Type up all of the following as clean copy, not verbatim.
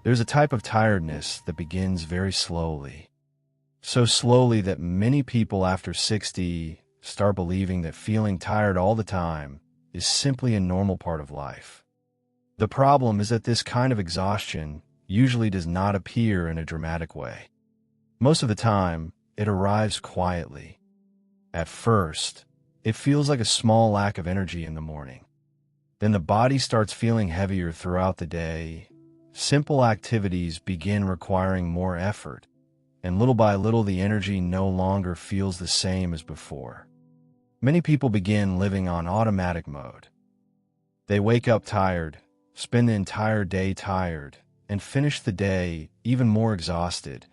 There's a type of tiredness that begins very slowly. So slowly that many people after 60 start believing that feeling tired all the time is simply a normal part of life. The problem is that this kind of exhaustion usually does not appear in a dramatic way. Most of the time, it arrives quietly. At first, it feels like a small lack of energy in the morning. Then the body starts feeling heavier throughout the day. Simple activities begin requiring more effort, and little by little the energy no longer feels the same as before. Many people begin living on automatic mode. They wake up tired, spend the entire day tired, and finish the day even more exhausted,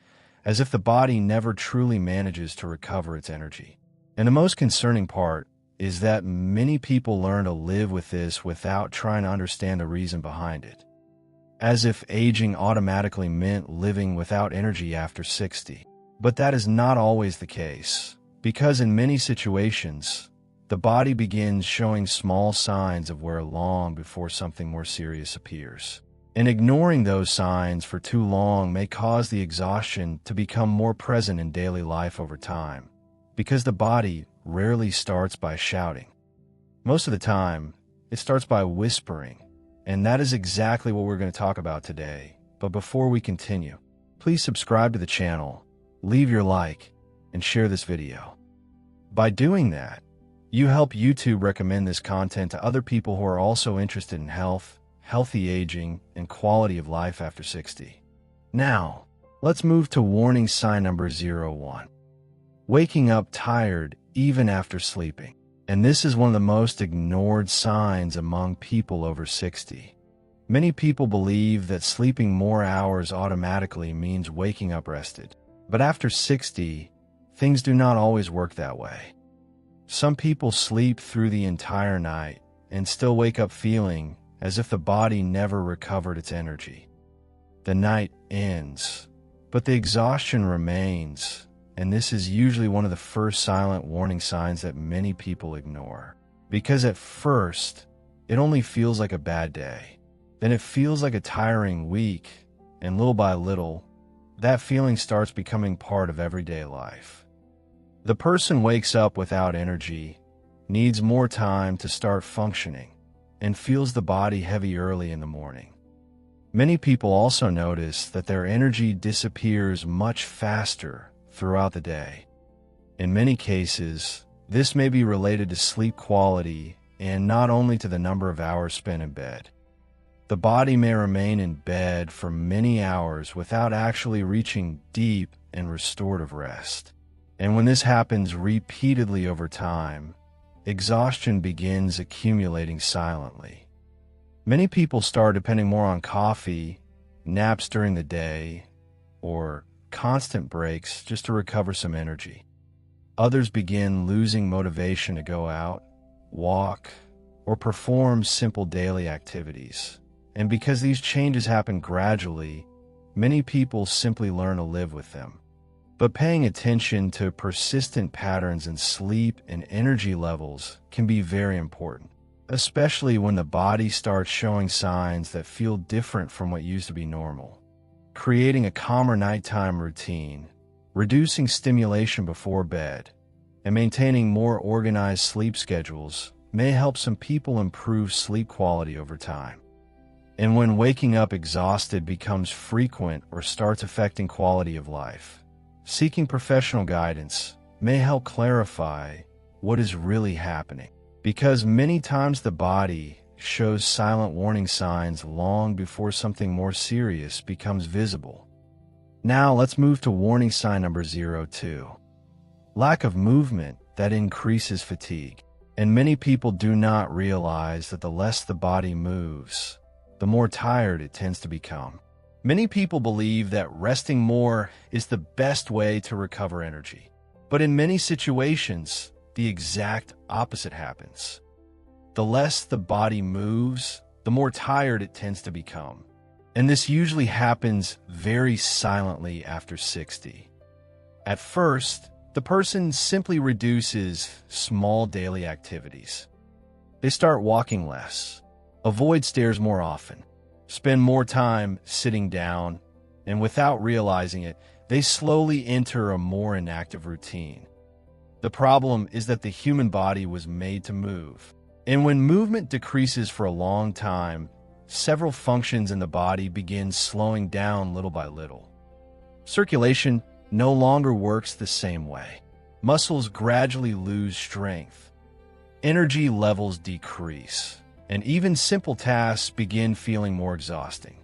as if the body never truly manages to recover its energy. And the most concerning part is that many people learn to live with this without trying to understand the reason behind it, as if aging automatically meant living without energy after 60. But that is not always the case, because in many situations, the body begins showing small signs of wear long before something more serious appears. And ignoring those signs for too long may cause the exhaustion to become more present in daily life over time, because the body rarely starts by shouting. Most of the time, it starts by whispering, and that is exactly what we're going to talk about today. But before we continue, please subscribe to the channel, leave your like, and share this video. By doing that, you help YouTube recommend this content to other people who are also interested in health, healthy aging, and quality of life after 60. Now, let's move to warning sign number 01. Waking up tired even after sleeping. And this is one of the most ignored signs among people over 60. Many people believe that sleeping more hours automatically means waking up rested. But after 60, things do not always work that way. Some people sleep through the entire night and still wake up feeling as if the body never recovered its energy. The night ends, but the exhaustion remains. And this is usually one of the first silent warning signs that many people ignore. Because at first, it only feels like a bad day. Then it feels like a tiring week, and little by little, that feeling starts becoming part of everyday life. The person wakes up without energy, needs more time to start functioning, and feels the body heavy early in the morning. Many people also notice that their energy disappears much faster throughout the day. In many cases, this may be related to sleep quality and not only to the number of hours spent in bed. The body may remain in bed for many hours without actually reaching deep and restorative rest. And when this happens repeatedly over time, exhaustion begins accumulating silently. Many people start depending more on coffee, naps during the day, or constant breaks just to recover some energy. Others begin losing motivation to go out, walk, or perform simple daily activities. And because these changes happen gradually, many people simply learn to live with them. But paying attention to persistent patterns in sleep and energy levels can be very important, especially when the body starts showing signs that feel different from what used to be normal. Creating a calmer nighttime routine, reducing stimulation before bed, and maintaining more organized sleep schedules may help some people improve sleep quality over time. And when waking up exhausted becomes frequent or starts affecting quality of life, seeking professional guidance may help clarify what is really happening. Because many times the body shows silent warning signs long before something more serious becomes visible. Now let's move to warning sign number 02. Lack of movement that increases fatigue. And many people do not realize that the less the body moves, the more tired it tends to become. Many people believe that resting more is the best way to recover energy. But in many situations, the exact opposite happens. The less the body moves, the more tired it tends to become. And this usually happens very silently after 60. At first, the person simply reduces small daily activities. They start walking less, avoid stairs more often, spend more time sitting down, and without realizing it, they slowly enter a more inactive routine. The problem is that the human body was made to move. And when movement decreases for a long time, several functions in the body begin slowing down little by little. Circulation no longer works the same way. Muscles gradually lose strength. Energy levels decrease, and even simple tasks begin feeling more exhausting.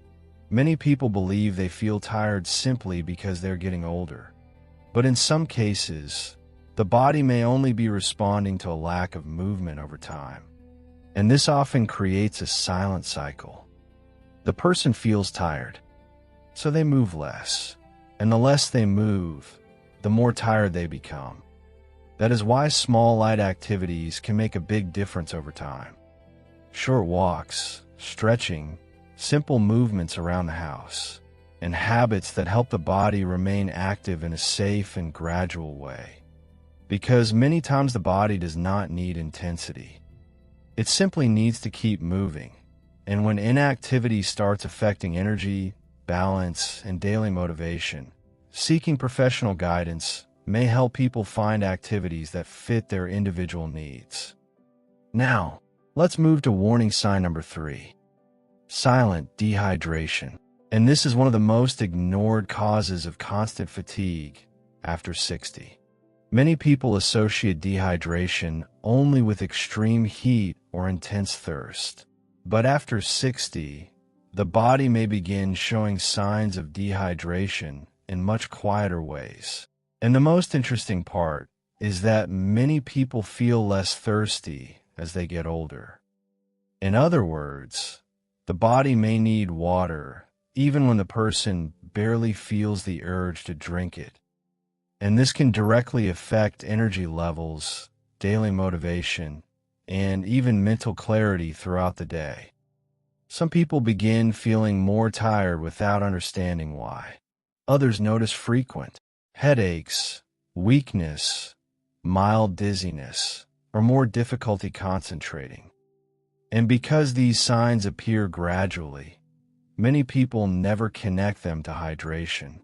Many people believe they feel tired simply because they're getting older. But in some cases, the body may only be responding to a lack of movement over time. And this often creates a silent cycle. The person feels tired, so they move less. And the less they move, the more tired they become. That is why small light activities can make a big difference over time. Short walks, stretching, simple movements around the house, and habits that help the body remain active in a safe and gradual way. Because many times the body does not need intensity. It simply needs to keep moving. And when inactivity starts affecting energy, balance, and daily motivation, seeking professional guidance may help people find activities that fit their individual needs. Now, let's move to warning sign number 3. Silent dehydration. And this is one of the most ignored causes of constant fatigue after 60. Many people associate dehydration only with extreme heat or intense thirst. But after 60, the body may begin showing signs of dehydration in much quieter ways. And the most interesting part is that many people feel less thirsty as they get older. In other words, the body may need water even when the person barely feels the urge to drink it. And this can directly affect energy levels, daily motivation, and even mental clarity throughout the day. Some people begin feeling more tired without understanding why. Others notice frequent headaches, weakness, mild dizziness, or more difficulty concentrating. And because these signs appear gradually, many people never connect them to hydration.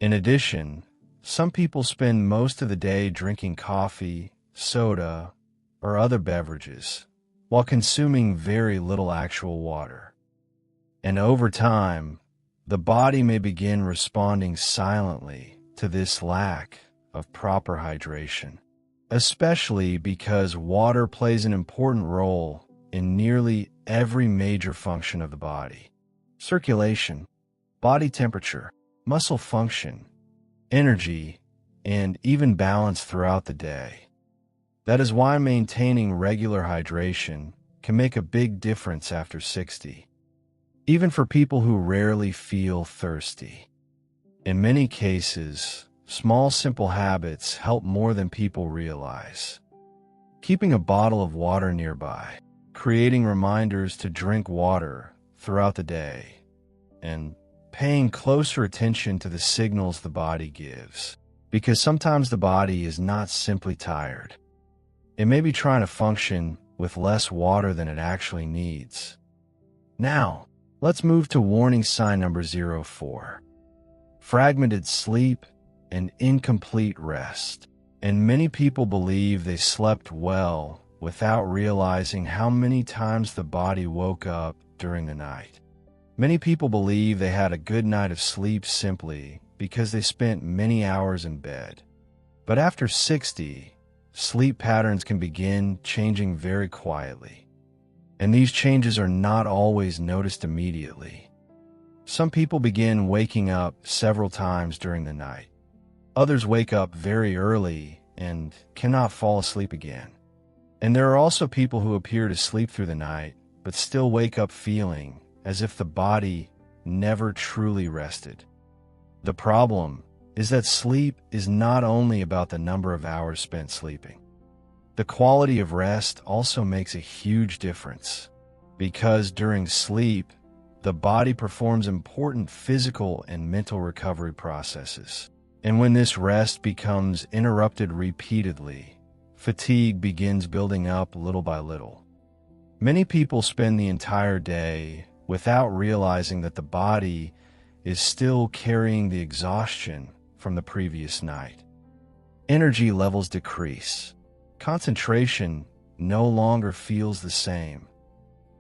In addition, some people spend most of the day drinking coffee, soda, or other beverages, while consuming very little actual water. And over time, the body may begin responding silently to this lack of proper hydration, especially because water plays an important role in nearly every major function of the body. Circulation, body temperature, muscle function, energy, and even balance throughout the day. That is why maintaining regular hydration can make a big difference after 60, even for people who rarely feel thirsty. In many cases, small simple habits help more than people realize. Keeping a bottle of water nearby, creating reminders to drink water throughout the day, and paying closer attention to the signals the body gives, because sometimes the body is not simply tired. It may be trying to function with less water than it actually needs. Now, let's move to warning sign number 04. Fragmented sleep and incomplete rest. And many people believe they slept well without realizing how many times the body woke up during the night. Many people believe they had a good night of sleep simply because they spent many hours in bed. But after 60, sleep patterns can begin changing very quietly. And these changes are not always noticed immediately. Some people begin waking up several times during the night. Others wake up very early and cannot fall asleep again. And there are also people who appear to sleep through the night, but still wake up feeling as if the body never truly rested. The problem is that sleep is not only about the number of hours spent sleeping. The quality of rest also makes a huge difference, because during sleep, the body performs important physical and mental recovery processes. And when this rest becomes interrupted repeatedly, fatigue begins building up little by little. Many people spend the entire day without realizing that the body is still carrying the exhaustion from the previous night. Energy levels decrease. Concentration no longer feels the same.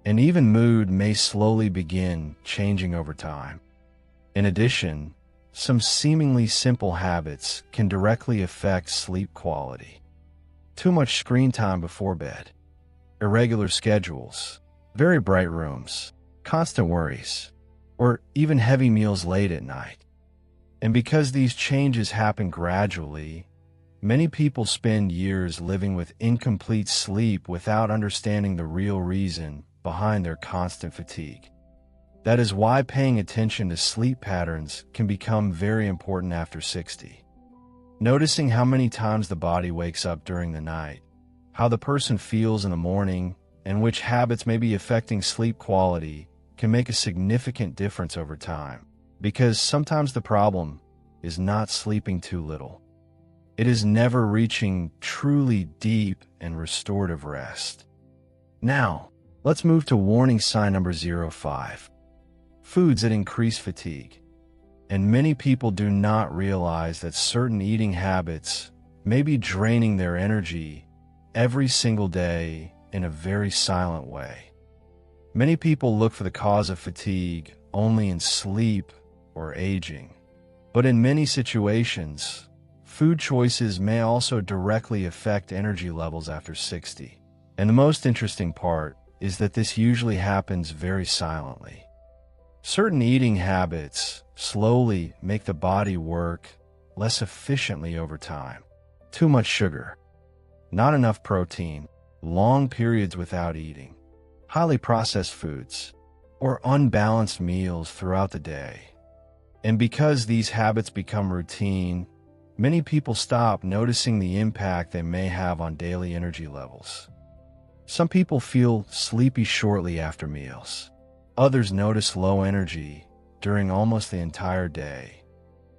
And even mood may slowly begin changing over time. In addition, some seemingly simple habits can directly affect sleep quality. Too much screen time before bed, irregular schedules, very bright rooms, constant worries, or even heavy meals late at night. And because these changes happen gradually, many people spend years living with incomplete sleep without understanding the real reason behind their constant fatigue. That is why paying attention to sleep patterns can become very important after 60. Noticing how many times the body wakes up during the night, how the person feels in the morning, and which habits may be affecting sleep quality can make a significant difference over time, because sometimes the problem is not sleeping too little. It is never reaching truly deep and restorative rest. Now, let's move to warning sign number 05. Foods that increase fatigue. And many people do not realize that certain eating habits may be draining their energy every single day in a very silent way. Many people look for the cause of fatigue only in sleep or aging. But in many situations, food choices may also directly affect energy levels after 60. And the most interesting part is that this usually happens very silently. Certain eating habits slowly make the body work less efficiently over time. Too much sugar, not enough protein, long periods without eating, highly processed foods, or unbalanced meals throughout the day. And because these habits become routine, many people stop noticing the impact they may have on daily energy levels. Some people feel sleepy shortly after meals. Others notice low energy during almost the entire day.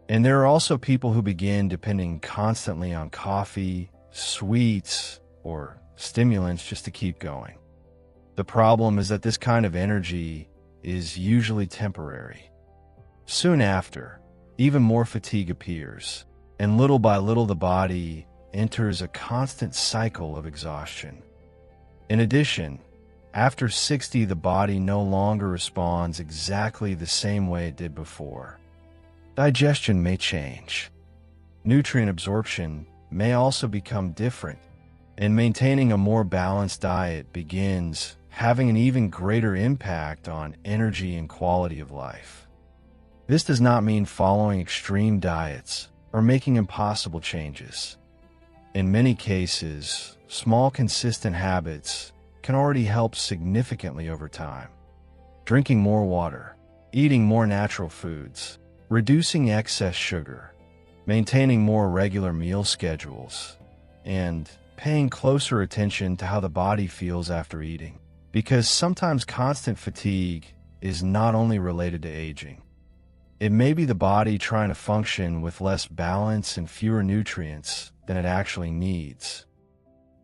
And there are also people who begin depending constantly on coffee, sweets, or stimulants just to keep going. The problem is that this kind of energy is usually temporary. Soon after, even more fatigue appears, and little by little the body enters a constant cycle of exhaustion. In addition, after 60, the body no longer responds exactly the same way it did before. Digestion may change. Nutrient absorption may also become different, and maintaining a more balanced diet begins having an even greater impact on energy and quality of life. This does not mean following extreme diets or making impossible changes. In many cases, small consistent habits can already help significantly over time. Drinking more water, eating more natural foods, reducing excess sugar, maintaining more regular meal schedules, and paying closer attention to how the body feels after eating. Because sometimes constant fatigue is not only related to aging. It may be the body trying to function with less balance and fewer nutrients than it actually needs.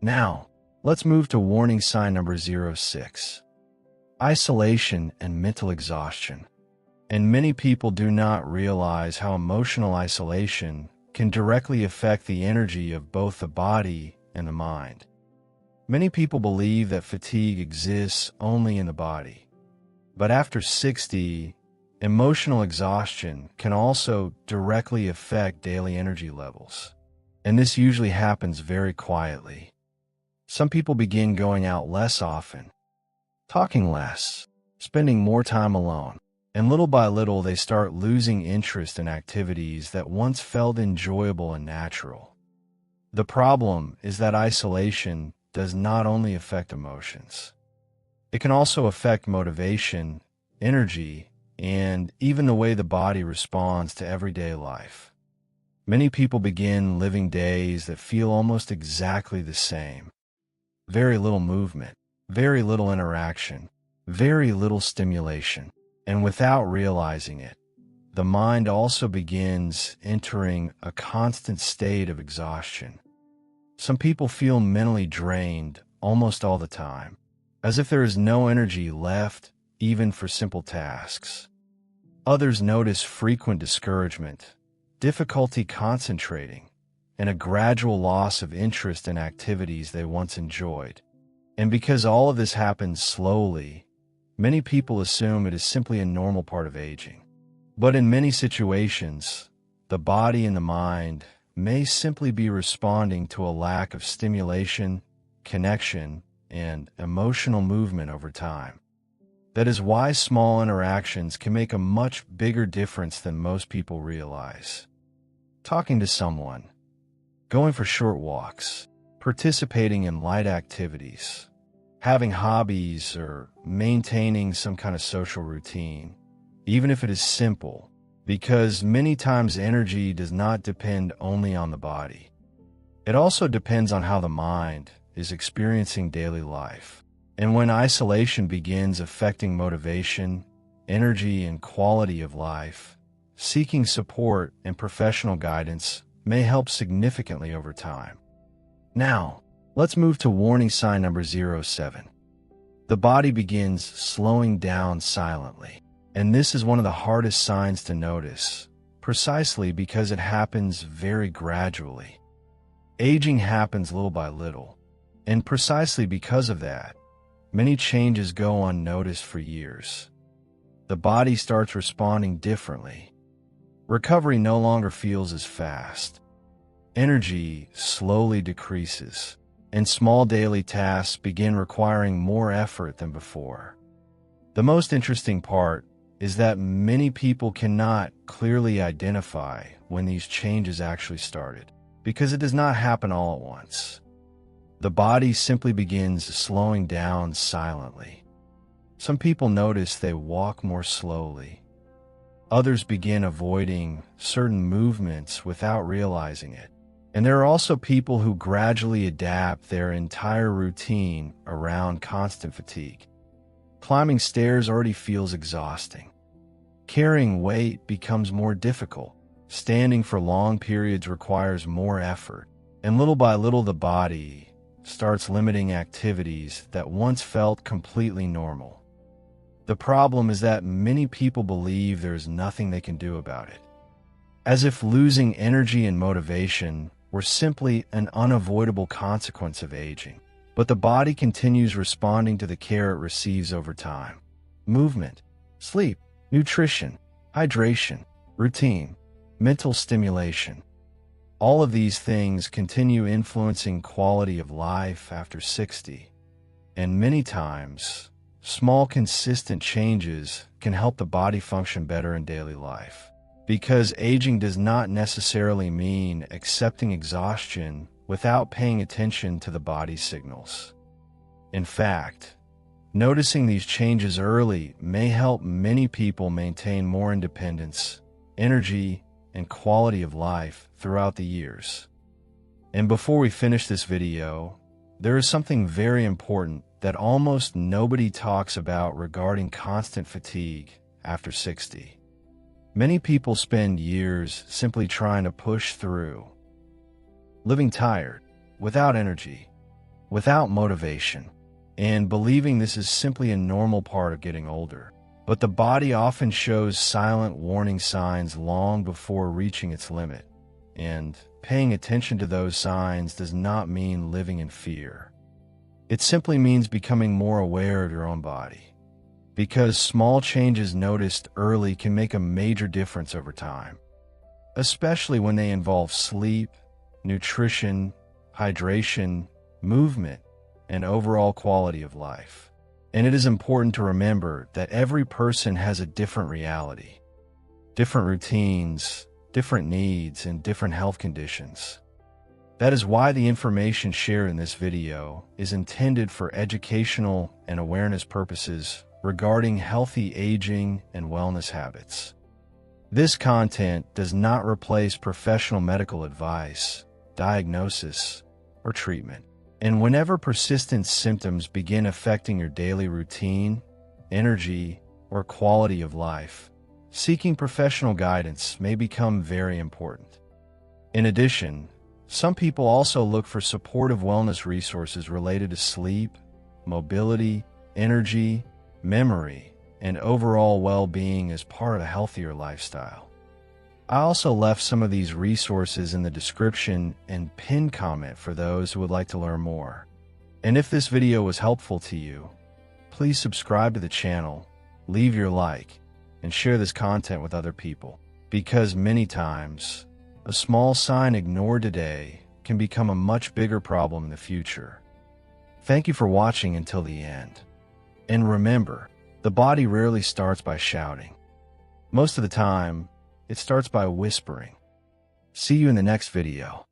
Now, let's move to warning sign number 06. Isolation and mental exhaustion. And many people do not realize how emotional isolation can directly affect the energy of both the body and the mind. Many people believe that fatigue exists only in the body. But after 60, emotional exhaustion can also directly affect daily energy levels. And this usually happens very quietly. Some people begin going out less often, talking less, spending more time alone, and little by little they start losing interest in activities that once felt enjoyable and natural. The problem is that isolation does not only affect emotions. It can also affect motivation, energy, and even the way the body responds to everyday life. Many people begin living days that feel almost exactly the same. Very little movement, very little interaction, very little stimulation. And without realizing it, the mind also begins entering a constant state of exhaustion. Some people feel mentally drained almost all the time, as if there is no energy left even for simple tasks. Others notice frequent discouragement, difficulty concentrating, and a gradual loss of interest in activities they once enjoyed. And because all of this happens slowly, many people assume it is simply a normal part of aging. But in many situations, the body and the mind may simply be responding to a lack of stimulation, connection, and emotional movement over time. That is why small interactions can make a much bigger difference than most people realize. Talking to someone, going for short walks, participating in light activities, having hobbies, or maintaining some kind of social routine, even if it is simple, because many times energy does not depend only on the body. It also depends on how the mind is experiencing daily life. And when isolation begins affecting motivation, energy, and quality of life, seeking support and professional guidance may help significantly over time. Now, let's move to warning sign number 07. The body begins slowing down silently. And this is one of the hardest signs to notice, precisely because it happens very gradually. Aging happens little by little, and precisely because of that, many changes go unnoticed for years. The body starts responding differently. Recovery no longer feels as fast. Energy slowly decreases, and small daily tasks begin requiring more effort than before. The most interesting part is that many people cannot clearly identify when these changes actually started, because it does not happen all at once. The body simply begins slowing down silently. Some people notice they walk more slowly. Others begin avoiding certain movements without realizing it. And there are also people who gradually adapt their entire routine around constant fatigue. Climbing stairs already feels exhausting. Carrying weight becomes more difficult. Standing for long periods requires more effort. And little by little, the body starts limiting activities that once felt completely normal. The problem is that many people believe there is nothing they can do about it, as if losing energy and motivation were simply an unavoidable consequence of aging. But the body continues responding to the care it receives over time. Movement, sleep, nutrition, hydration, routine, mental stimulation. All of these things continue influencing quality of life after 60. And many times, small consistent changes can help the body function better in daily life. Because aging does not necessarily mean accepting exhaustion without paying attention to the body's signals. In fact, noticing these changes early may help many people maintain more independence, energy, and quality of life throughout the years. And before we finish this video, there is something very important that almost nobody talks about regarding constant fatigue after 60. Many people spend years simply trying to push through, living tired, without energy, without motivation, and believing this is simply a normal part of getting older. But the body often shows silent warning signs long before reaching its limit, and paying attention to those signs does not mean living in fear. It simply means becoming more aware of your own body, because small changes noticed early can make a major difference over time, especially when they involve sleep, nutrition, hydration, movement, and overall quality of life. And it is important to remember that every person has a different reality, different routines, different needs, and different health conditions. That is why the information shared in this video is intended for educational and awareness purposes regarding healthy aging and wellness habits. This content does not replace professional medical advice, diagnosis, or treatment. And whenever persistent symptoms begin affecting your daily routine, energy, or quality of life, seeking professional guidance may become very important. In addition, some people also look for supportive wellness resources related to sleep, mobility, energy, memory, and overall well-being as part of a healthier lifestyle. I also left some of these resources in the description and pinned comment for those who would like to learn more. And if this video was helpful to you, please subscribe to the channel, leave your like, and share this content with other people, because many times, a small sign ignored today can become a much bigger problem in the future. Thank you for watching until the end. And remember, the body rarely starts by shouting. Most of the time, it starts by whispering. See you in the next video.